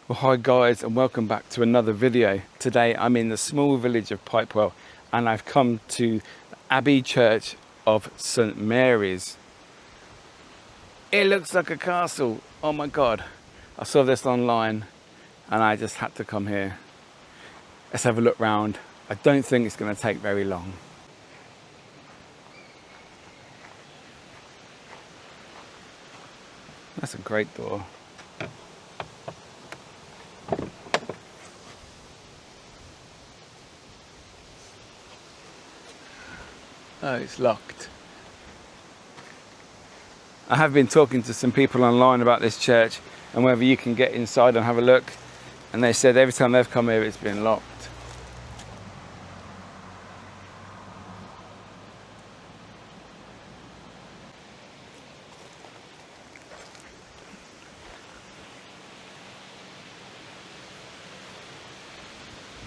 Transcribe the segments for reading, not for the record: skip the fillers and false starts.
Well, hi guys, and welcome back to another video. Today I'm in the small village of Pipewell and I've come to the Abbey Church of St Mary's. It looks like a castle. Oh my god, I saw this online and I just had to come here. Let's have a look round. I don't think it's going to take very long. That's a great door. Oh, it's locked. I have been talking to some people online about this church and whether you can get inside and have a look, and they said every time they've come here it's been locked.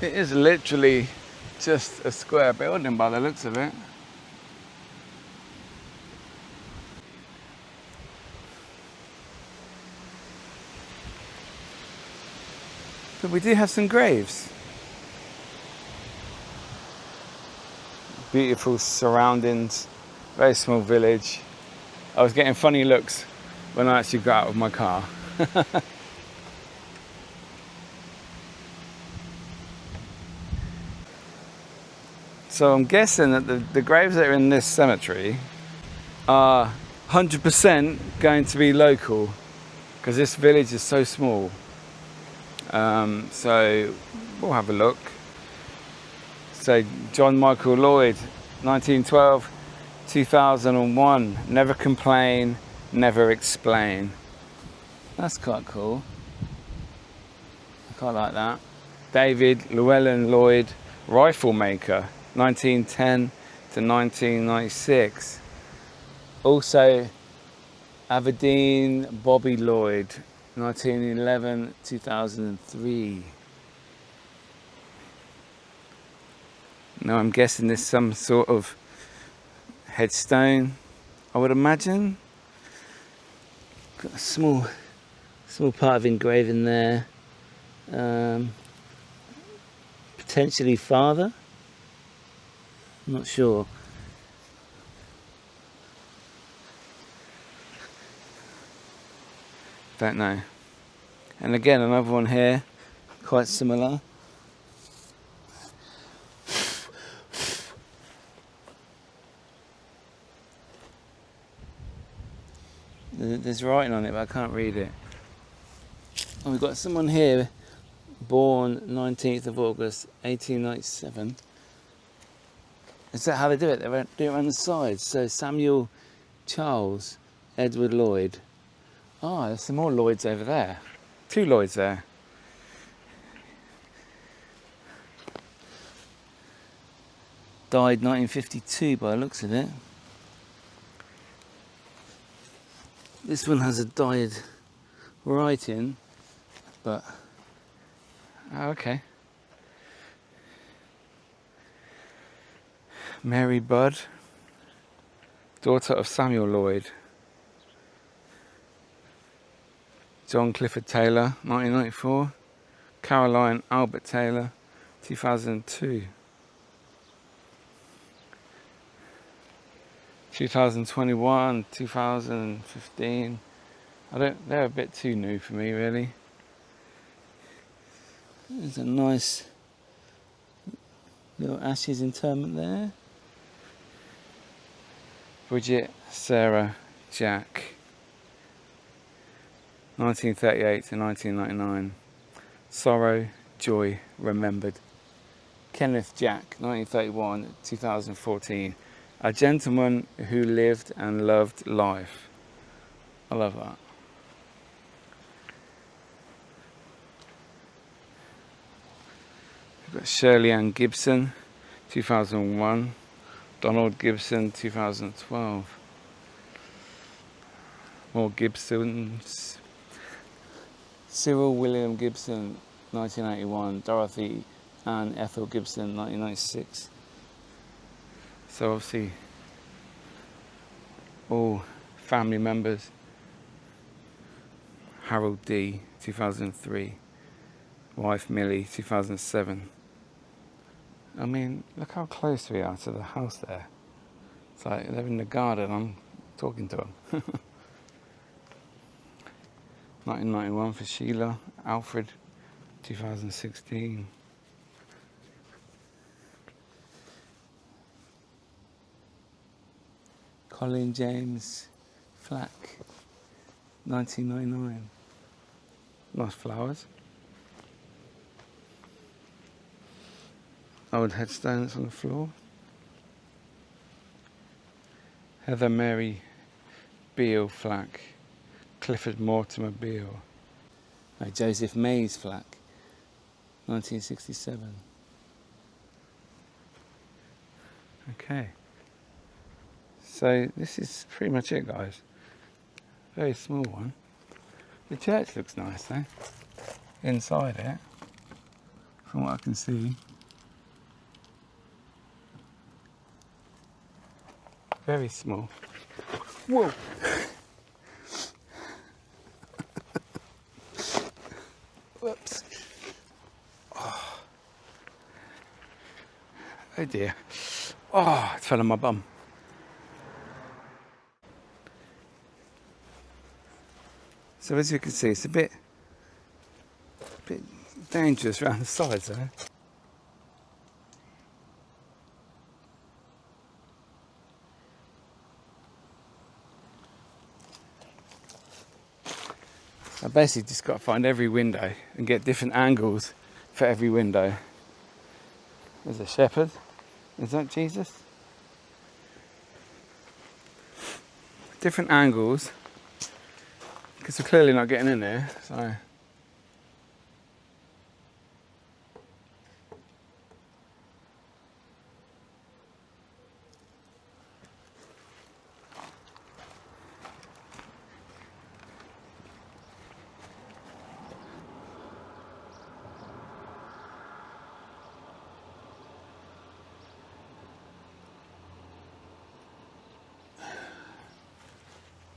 It is literally just a square building by the looks of it. But we do have some graves. Beautiful surroundings, very small village. I was getting funny looks when I actually got out of my car. So I'm guessing that the graves that are in this cemetery are 100% going to be local because this village is so small. So we'll have a look. So John Michael Lloyd, 1912, 2001. Never complain, never explain. That's quite cool. I quite like that. David Llewellyn Lloyd, rifle maker, 1910 to 1996. Also Aberdeen Bobby Lloyd, 1911, 2003. Now I'm guessing there's some sort of headstone, I would imagine. Got a small part of engraving there. Potentially father. I'm not sure. Don't know. And again, another one here, quite similar. There's writing on it, but I can't read it. And we've got someone here, born 19th of August, 1897. Is that how they do it? They do it around the sides. So Samuel Charles Edward Lloyd. Oh, there's some more Lloyds over there. 2 Lloyds there. Died 1952 by the looks of it. This one has a dyed writing, but oh, okay. Mary Budd, daughter of Samuel Lloyd. John Clifford Taylor, 1994. Caroline Albert Taylor, 2002. 2021, 2015. They're a bit too new for me, really. There's a nice Little Ashes interment there. Bridget, Sarah, Jack. 1938 to 1999. Sorrow, Joy, Remembered. Kenneth Jack, 1931 2014. A gentleman who lived and loved life. I love that. We've got Shirley Ann Gibson, 2001. Donald Gibson, 2012. More Gibsons. Cyril William Gibson, 1981. Dorothy Ann Ethel Gibson, 1996. So obviously all family members. Harold D, 2003. Wife Millie, 2007. I mean, look how close we are to the house there. It's like they're in the garden, I'm talking to them. 1991 for Sheila. Alfred, 2016. Colin James Flack, 1999. Nice flowers. Old headstones on the floor. Heather Mary Beale Flack. Clifford Mortimer Beale. Joseph Mays Flack, 1967. Okay. So this is pretty much it, guys. Very small one. The church looks nice though. Inside it, from what I can see. Very small. Whoa! Whoops. Oh dear. Oh, it fell on my bum. So as you can see, it's a bit dangerous around the sides there. I basically just got to find every window and get different angles for every window. There's a shepherd. Is that Jesus? Different angles. Because we're clearly not getting in there, so.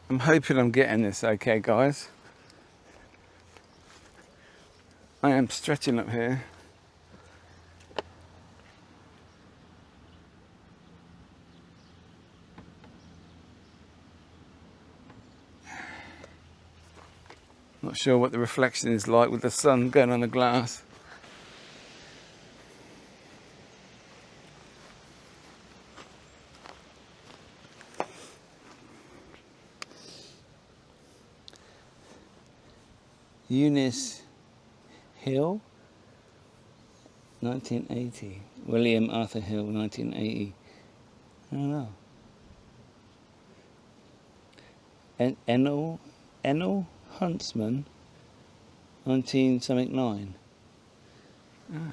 I'm hoping I'm getting this okay, guys. I am stretching up here. Not sure what the reflection is like with the sun going on the glass. Eunice Hill, 1980. William Arthur Hill, 1980. I don't know. Ennell Huntsman, 1979. Ah.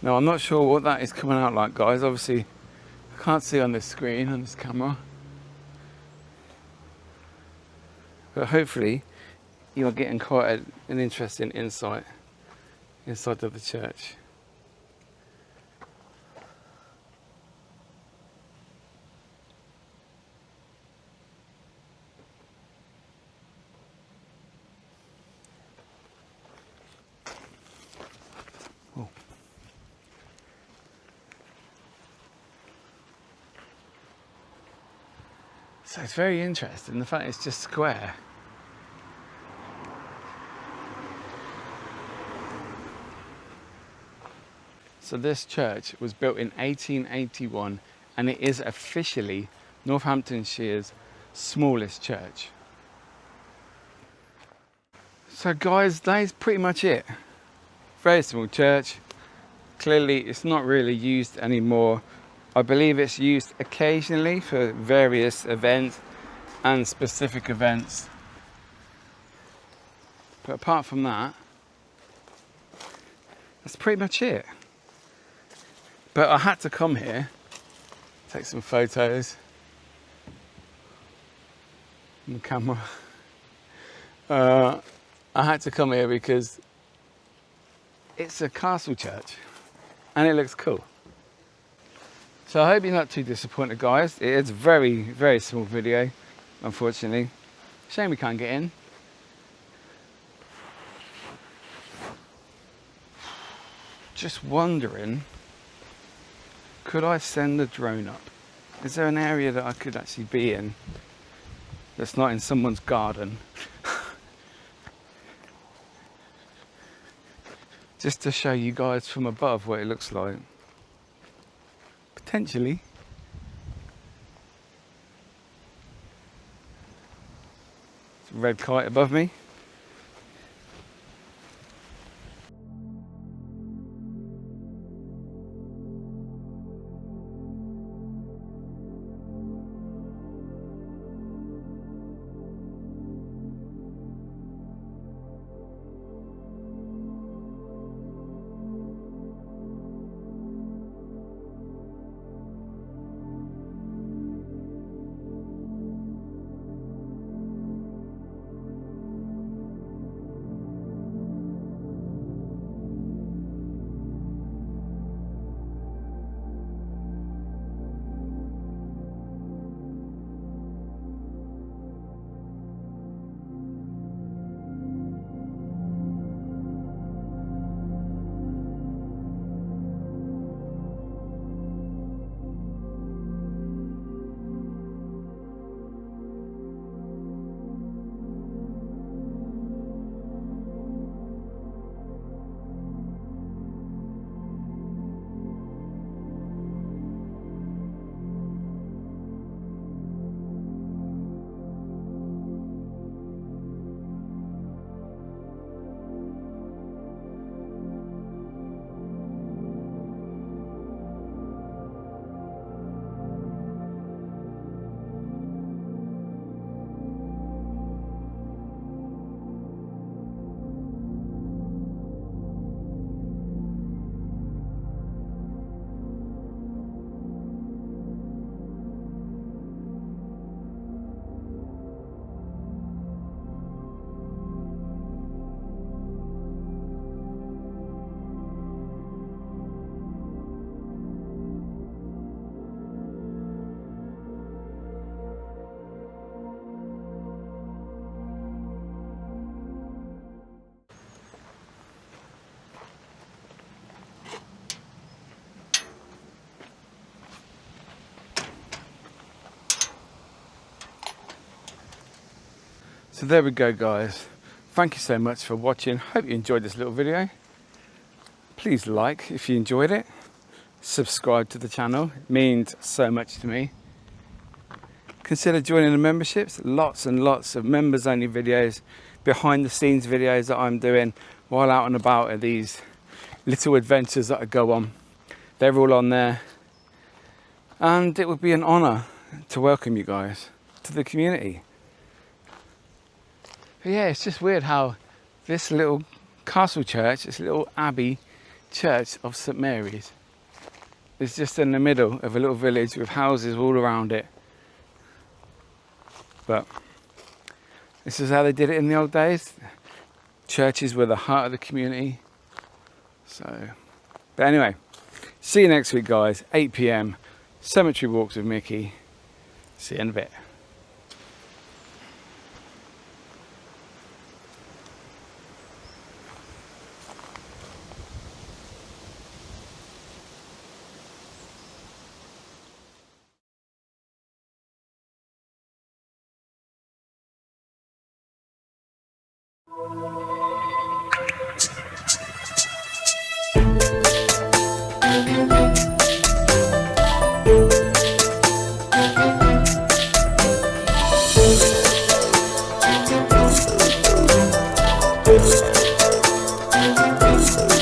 Now I'm not sure what that is coming out like, guys. Obviously I can't see on this screen, on this camera. But hopefully you're getting quite an interesting insight inside of the church. So it's very interesting, the fact it's just square. So this church was built in 1881 and it is officially Northamptonshire's smallest church. So guys, that is pretty much it. Very small church. Clearly it's not really used anymore. I believe it's used occasionally for various events and specific events. But apart from that, that's pretty much it. But I had to come here, take some photos on the camera. I had to come here because it's a castle church and it looks cool. So I hope you're not too disappointed, guys. It is a very, very small video, unfortunately. Shame we can't get in. Just wondering, could I send the drone up? Is there an area that I could actually be in that's not in someone's garden? Just to show you guys from above what it looks like. Potentially. It's a red kite above me. So there we go, guys. Thank you so much for watching. Hope you enjoyed this little video. Please like if you enjoyed it. Subscribe to the channel. It means so much to me. Consider joining the memberships. Lots and lots of members only videos, behind the scenes videos that I'm doing while out and about at these little adventures that I go on. They're all on there. And it would be an honour to welcome you guys to the community. But yeah, it's just weird how this little castle church, this little abbey church of St Mary's, is just in the middle of a little village with houses all around it. But this is how they did it in the old days. Churches were the heart of the community. So, but anyway, see you next week, guys. 8 PM, cemetery walks with Miki. See you in a bit. Dissolution.